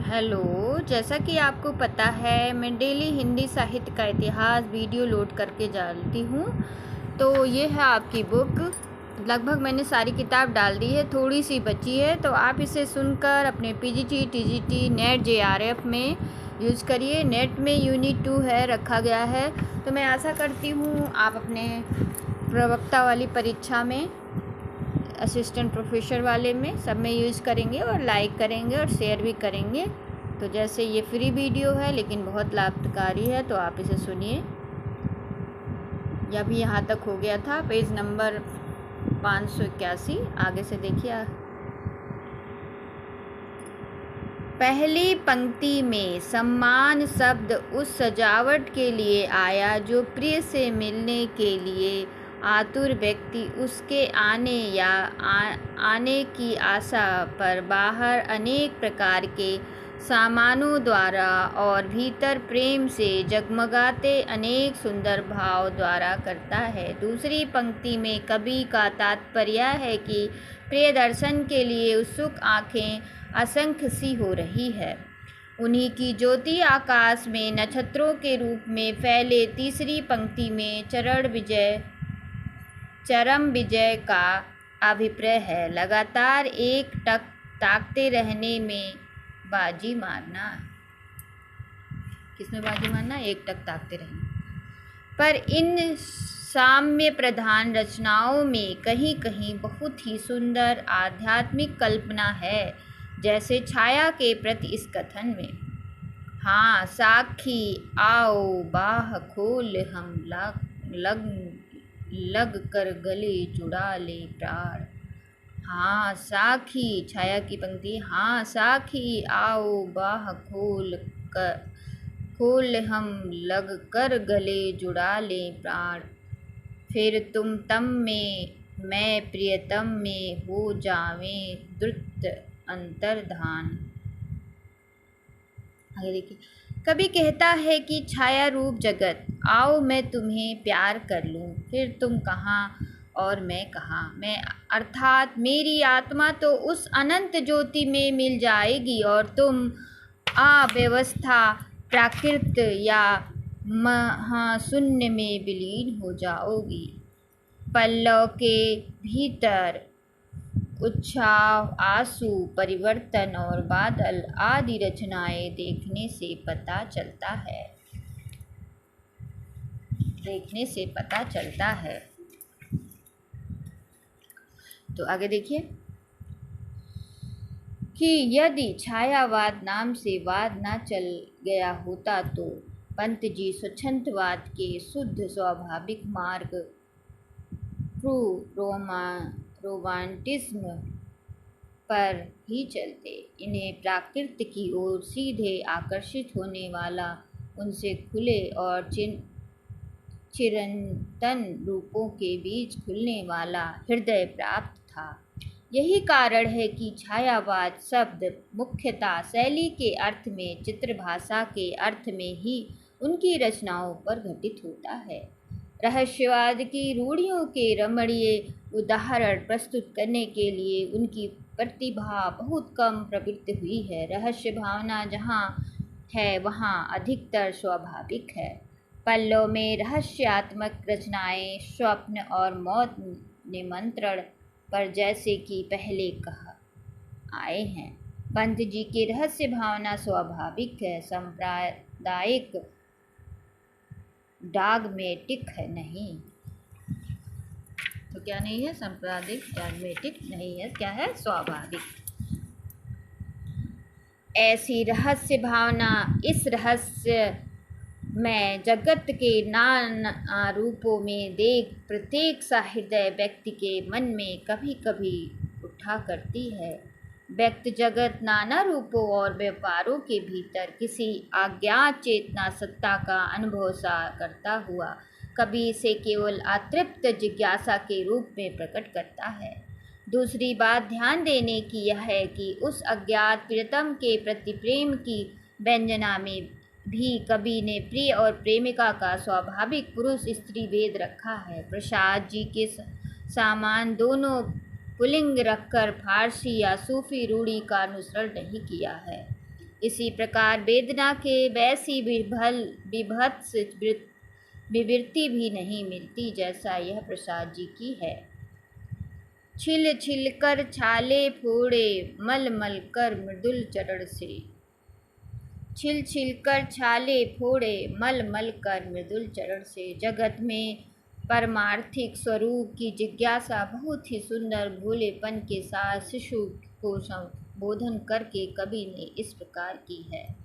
Hello. जैसा कि आपको पता है मैं डेली हिंदी साहित्य का इतिहास वीडियो लोड करके डालती हूँ। तो ये है आपकी बुक। लगभग मैंने सारी किताब डाल दी है, थोड़ी सी बची है, तो आप इसे सुनकर अपने पीजीटी, टीजीटी, नेट, जेआरएफ में यूज़ करिए। नेट में यूनिट 2 है रखा गया है, तो मैं आशा करती हूँ आप अपने प्रवक्ता वाली परीक्षा में, असिस्टेंट प्रोफेसर वाले में, सब में यूज़ करेंगे और लाइक करेंगे और शेयर भी करेंगे। तो जैसे ये फ्री वीडियो है लेकिन बहुत लाभकारी है, तो आप इसे सुनिए। यह भी यहाँ तक हो गया था, पेज नंबर 581, आगे से देखिए। पहली पंक्ति में सम्मान शब्द उस सजावट के लिए आया जो प्रिय से मिलने के लिए आतुर व्यक्ति उसके आने की आशा पर बाहर अनेक प्रकार के सामानों द्वारा और भीतर प्रेम से जगमगाते अनेक सुंदर भाव द्वारा करता है। दूसरी पंक्ति में कवि का तात्पर्य है कि प्रिय दर्शन के लिए उत्सुक आँखें असंख्य सी हो रही है। उन्हीं की ज्योति आकाश में नक्षत्रों के रूप में फैले। तीसरी पंक्ति में चरम विजय का अभिप्राय है। लगातार एक टक ताकते रहने में बाजी मारना। किसमें बाजी मारना? एक टक ताकते रहना। पर इन साम्य प्रधान रचनाओं में कहीं कहीं बहुत ही सुंदर आध्यात्मिक कल्पना है, जैसे छाया के प्रति इस कथन में, हाँ साखी आओ बाह खोल हम लग कर गले जुड़ा ले प्राण। हाँ साखी, छाया की पंक्ति, हाँ साखी आओ बाह खोल हम लग कर गले जुड़ा ले प्राण। फिर तुम तम में मैं प्रियतम में हो जावें द्रुत अंतर्धान। आगे देखिए। कभी कहता है कि छाया रूप जगत, आओ मैं तुम्हें प्यार कर लूं, फिर तुम कहाँ और मैं कहाँ। मैं अर्थात मेरी आत्मा तो उस अनंत ज्योति में मिल जाएगी और तुम अव्यवस्था प्राकृत या महाशून्य में विलीन हो जाओगी। पल्लव के भीतर उत्साह, आंसू, परिवर्तन और बादल आदि रचनाएं देखने से पता चलता है। तो आगे देखिए कि यदि छायावाद नाम से वाद न चल गया होता तो पंत जी स्वच्छंदवाद के शुद्ध स्वाभाविक मार्ग रोमांटिज्म पर ही चलते। इन्हें प्रकृति की ओर सीधे आकर्षित होने वाला, उनसे खुले और चिरंतन रूपों के बीच खुलने वाला हृदय प्राप्त था। यही कारण है कि छायावाद शब्द मुख्यतः शैली के अर्थ में, चित्रभाषा के अर्थ में ही उनकी रचनाओं पर घटित होता है। रहस्यवाद की रूढ़ियों के रमणीय उदाहरण प्रस्तुत करने के लिए उनकी प्रतिभा बहुत कम प्रवृत्त हुई है। रहस्य भावना जहाँ है वहाँ अधिकतर स्वाभाविक है। पल्लव में रहस्यात्मक रचनाएं स्वप्न और मौत निमंत्रण पर जैसे कि पहले कहा आए हैं। पंत जी की रहस्य भावना स्वाभाविक है, सांप्रदायिक डॉगमेटिक है नहीं। तो क्या नहीं है? सांप्रदायिक डॉगमेटिक नहीं है, क्या है? स्वाभाविक। ऐसी रहस्य भावना इस रहस्य में जगत के नाना रूपों में देख प्रत्येक सहृदय व्यक्ति के मन में कभी कभी उठा करती है। व्यक्त जगत नाना रूपों और व्यापारों के भीतर किसी अज्ञात चेतना सत्ता का अनुभव सा करता हुआ कभी इसे केवल अतृप्त जिज्ञासा के रूप में प्रकट करता है। दूसरी बात ध्यान देने की यह है कि उस अज्ञात प्रियतम के प्रति प्रेम की व्यंजना में भी कवि ने प्रिय और प्रेमिका का स्वाभाविक पुरुष स्त्री भेद रखा है। प्रसाद जी के सामान दोनों पुल्लिंग रखकर फारसी या सूफी रूढ़ी का अनुसरण नहीं किया है। इसी प्रकार वेदना के वैसी विभत्स विवृत्ति भी नहीं मिलती जैसा यह प्रसाद जी की है। छिल छिल कर छाले फोड़े, मल मल कर मृदुल चरण से। छिल छिल कर छाले फोड़े, मल मल कर मृदुल चरण से। जगत में परमार्थिक स्वरूप की जिज्ञासा बहुत ही सुंदर भोलेपन के साथ शिशु को संबोधन करके कवि ने इस प्रकार की है।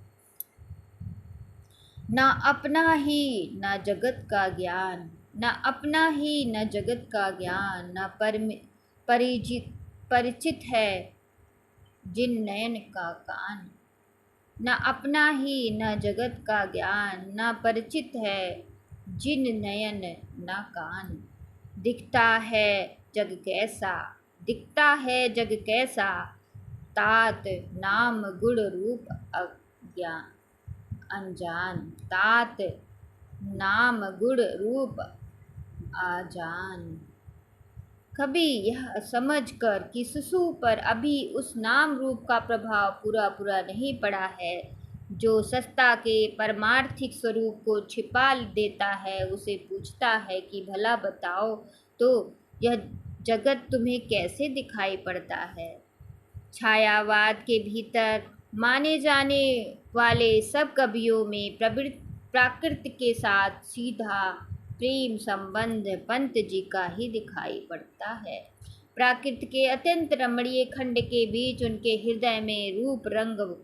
न अपना ही न जगत का ज्ञान, न अपना ही न जगत का ज्ञान, न परिचित है जिन नयन का कान। न अपना ही न जगत का ज्ञान, न परिचित है जिन नयन न कान। दिखता है जग कैसा, दिखता है जग कैसा, तात नाम गुण रूप अज्ञान अनजान। तात नाम गुण रूप अजान। कभी यह समझकर कि शिशु पर अभी उस नाम रूप का प्रभाव पूरा नहीं पड़ा है, जो सत्ता के परमार्थिक स्वरूप को छिपा देता है, उसे पूछता है कि भला बताओ तो यह जगत तुम्हें कैसे दिखाई पड़ता है। छायावाद के भीतर माने जाने वाले सब कवियों में प्राकृत के साथ सीधा प्रेम संबंध पंत जी का ही दिखाई पड़ता है। प्राकृत के अत्यंत रमणीय खंड के बीच उनके हृदय में रूप रंग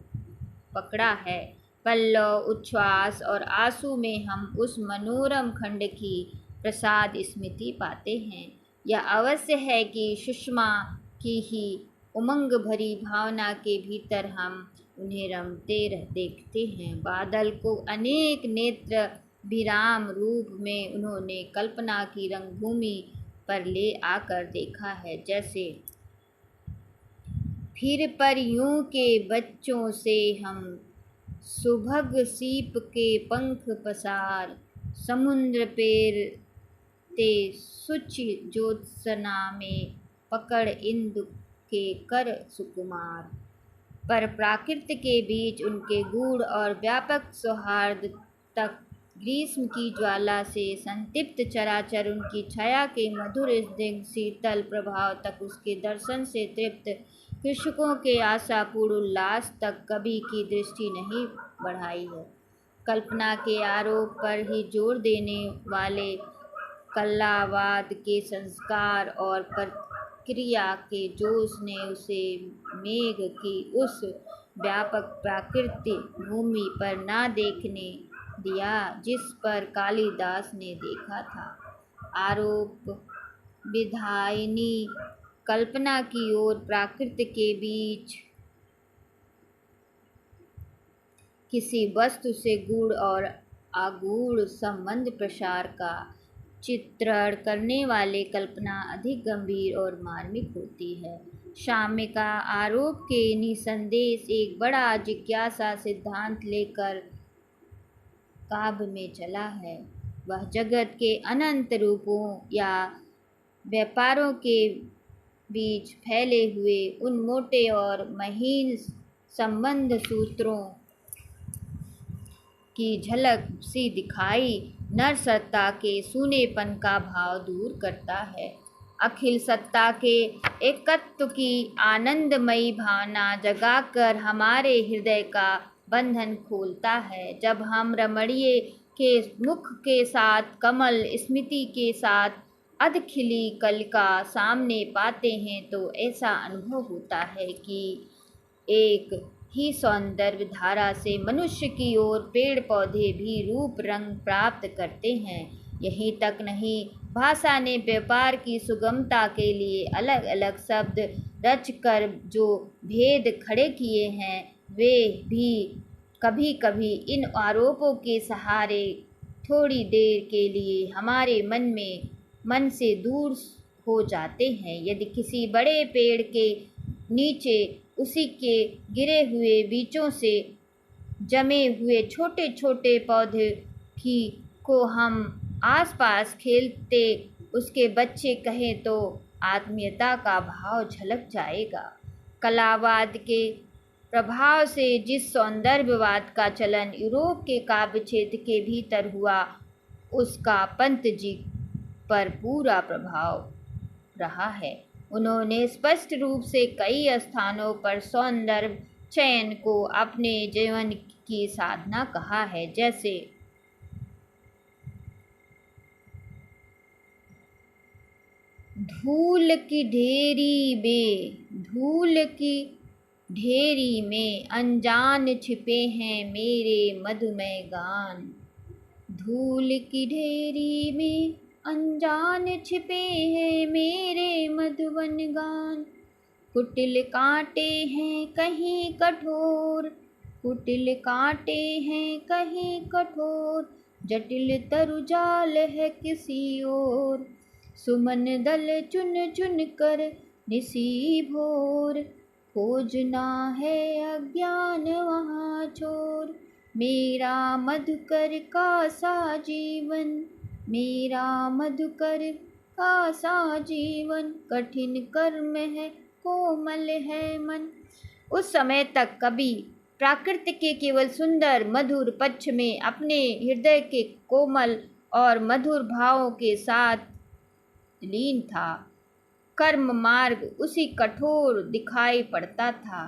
पकड़ा है। पल्लव, उच्छ्वास और आंसू में हम उस मनोरम खंड की प्रसाद स्मृति पाते हैं। यह अवश्य है कि सुषमा की ही उमंग भरी भावना के भीतर हम उन्हें रमते देखते हैं। बादल को अनेक नेत्र विराम रूप में उन्होंने कल्पना की रंगभूमि पर ले आकर देखा है, जैसे फिर परियों के बच्चों से हम सुभग सीप के पंख पसार, समुद्र पेर ते सुच ज्योत्सना में पकड़ इंदु के कर सुकुमार। पर प्राकृत के बीच उनके गूढ़ और व्यापक सौहार्द तक ग्रीष्म की ज्वाला से संतप्त चराचर उनकी छाया के मधुर स्निग्ध शीतल प्रभाव तक उसके दर्शन से तृप्त कृषकों के आशापूर्ण उल्लास तक कवि की दृष्टि नहीं बढ़ाई है। कल्पना के आरोप पर ही जोर देने वाले कल्लावाद के संस्कार और प्रक्रिया के जोश ने उसे मेघ की उस व्यापक प्राकृतिक भूमि पर ना देखने दिया जिस पर कालिदास ने देखा था। आरोप विधायिनी कल्पना की ओर प्राकृत के बीच किसी वस्तु से गूढ़ और आगूढ़ संबंध प्रसार का चित्रण करने वाले कल्पना अधिक गंभीर और मार्मिक होती है। साम्यिका आरोप के निसंदेश एक बड़ा जिज्ञासा सिद्धांत लेकर काव्य में चला है। वह जगत के अनंत रूपों या व्यापारों के बीच फैले हुए उन मोटे और महीन संबंध सूत्रों की झलक सी दिखाई नर सत्ता के सूनेपन का भाव दूर करता है। अखिल सत्ता के एकत्व की आनंदमयी भावना जगाकर हमारे हृदय का बंधन खोलता है। जब हम रमणीय के मुख के साथ कमल स्मृति के साथ अधखिली कलिका सामने पाते हैं तो ऐसा अनुभव होता है कि एक ही सौंदर्य धारा से मनुष्य की ओर पेड़ पौधे भी रूप रंग प्राप्त करते हैं। यहीं तक नहीं, भाषा ने व्यापार की सुगमता के लिए अलग अलग शब्द रचकर जो भेद खड़े किए हैं, वे भी कभी कभी इन आरोपों के सहारे थोड़ी देर के लिए हमारे मन से दूर हो जाते हैं। यदि किसी बड़े पेड़ के नीचे उसी के गिरे हुए बीचों से जमे हुए छोटे छोटे पौधे को हम आसपास खेलते उसके बच्चे कहें तो आत्मीयता का भाव झलक जाएगा। कलावाद के प्रभाव से जिस सौंदर्यवाद का चलन यूरोप के काव्य क्षेत्र के भीतर हुआ, उसका पंत जी पर पूरा प्रभाव रहा है। उन्होंने स्पष्ट रूप से कई स्थानों पर सौंदर्य चयन को अपने जीवन की साधना कहा है, जैसे धूल की ढेरी में अनजान छिपे हैं मेरे मधुमय गान। धूल की ढेरी में अनजान छिपे हैं मेरे मधुबन गान। कुटिल कांटे हैं कहीं कठोर, कुटिल कांटे हैं कहीं कठोर, जटिल तरुजाल है किसी ओर। सुमन दल चुन चुन कर निसी भोर, खोजना है अज्ञान वहाँ छोर। मेरा मधुकर का सा जीवन, मेरा मधुकर का सा जीवन, कठिन कर्म है कोमल है मन। उस समय तक कवि प्रकृति के केवल सुंदर मधुर पक्ष में अपने हृदय के कोमल और मधुर भावों के साथ लीन था। कर्म मार्ग उसी कठोर दिखाई पड़ता था।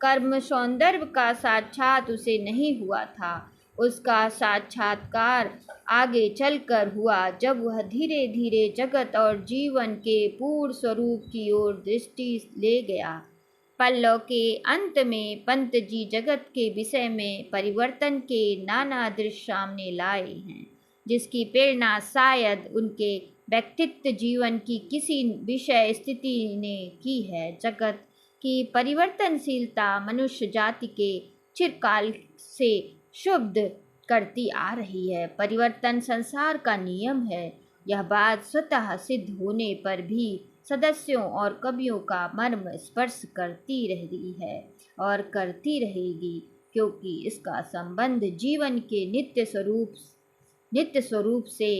कर्म सौंदर्य का साक्षात उसे नहीं हुआ था। उसका साक्षात्कार आगे चलकर हुआ, जब वह धीरे धीरे जगत और जीवन के पूर्ण स्वरूप की ओर दृष्टि ले गया। पल्लव के अंत में पंत जी जगत के विषय में परिवर्तन के नाना दृश्य सामने लाए हैं, जिसकी प्रेरणा शायद उनके व्यक्तित्व जीवन की किसी विषय स्थिति ने की है। जगत की परिवर्तनशीलता मनुष्य जाति के चिरकाल से शुद्ध करती आ रही है। परिवर्तन संसार का नियम है। यह बात स्वतः सिद्ध होने पर भी सदस्यों और कवियों का मर्म स्पर्श करती रही है और करती रहेगी, क्योंकि इसका संबंध जीवन के नित्य स्वरूप से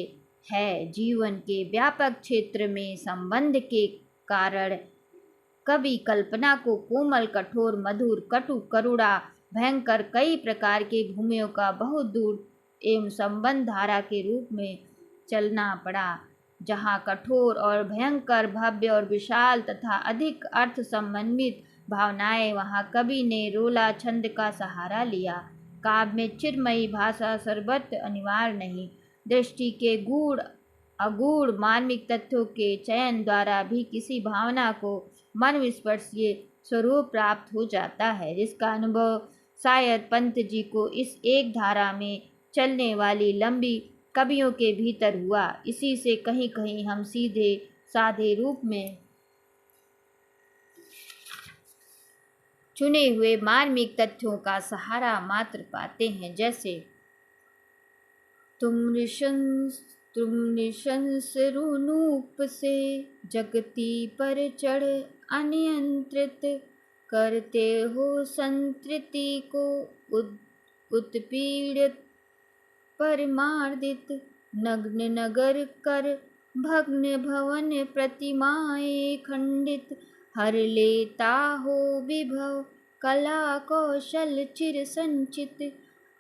है। जीवन के व्यापक क्षेत्र में संबंध के कारण कवि कल्पना को कोमल, कठोर, मधुर, कटु, करुणा, भयंकर कई प्रकार के भूमियों का बहुत दूर एवं संबंध धारा के रूप में चलना पड़ा। जहाँ कठोर और भयंकर, भव्य और विशाल तथा अधिक अर्थ समन्वित भावनाएं, वहाँ कवि ने रोला छंद का सहारा लिया। काव्य में चिरमयी भाषा सर्वत्र अनिवार्य नहीं। दृष्टि के गूढ़ अगूढ़ मार्मिक तथ्यों के चयन द्वारा भी किसी भावना को मर्मस्पर्शी स्वरूप प्राप्त हो जाता है, जिसका अनुभव शायद पंत जी को इस एक धारा में चलने वाली लंबी कवियों के भीतर हुआ। इसी से कहीं कहीं हम सीधे साधे रूप में चुने हुए मार्मिक तथ्यों का सहारा मात्र पाते हैं, जैसे तुम निशंस रूनूप से जगती पर चढ़ अनियंत्रित, करते हो संतृति को उत्पीड़ित परमार्दित। नग्न नगर कर भग्न भवन प्रतिमाएं खंडित, हर लेता हो विभव कला कौशल चिर संचित।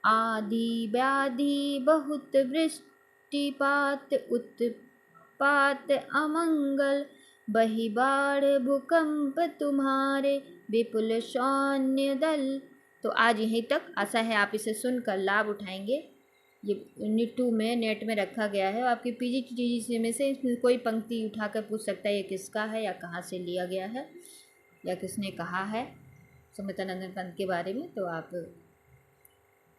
आदि व्याधि बहुत वृष्टिपात उत्पात अमंगल, बही बाढ़ भूकंप तुम्हारे विपुल सैन्य दल। तो आज यहीं तक। आशा है आप इसे सुनकर लाभ उठाएंगे। ये यूनिट 2 में नेट में रखा गया है। आपकी PGTGC में से इसमें कोई पंक्ति उठाकर पूछ सकता है ये किसका है या कहाँ से लिया गया है या किसने कहा है सुमित्रानंदन पंत के बारे में, तो आप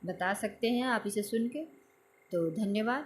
बता सकते हैं आप इसे सुन के। तो धन्यवाद।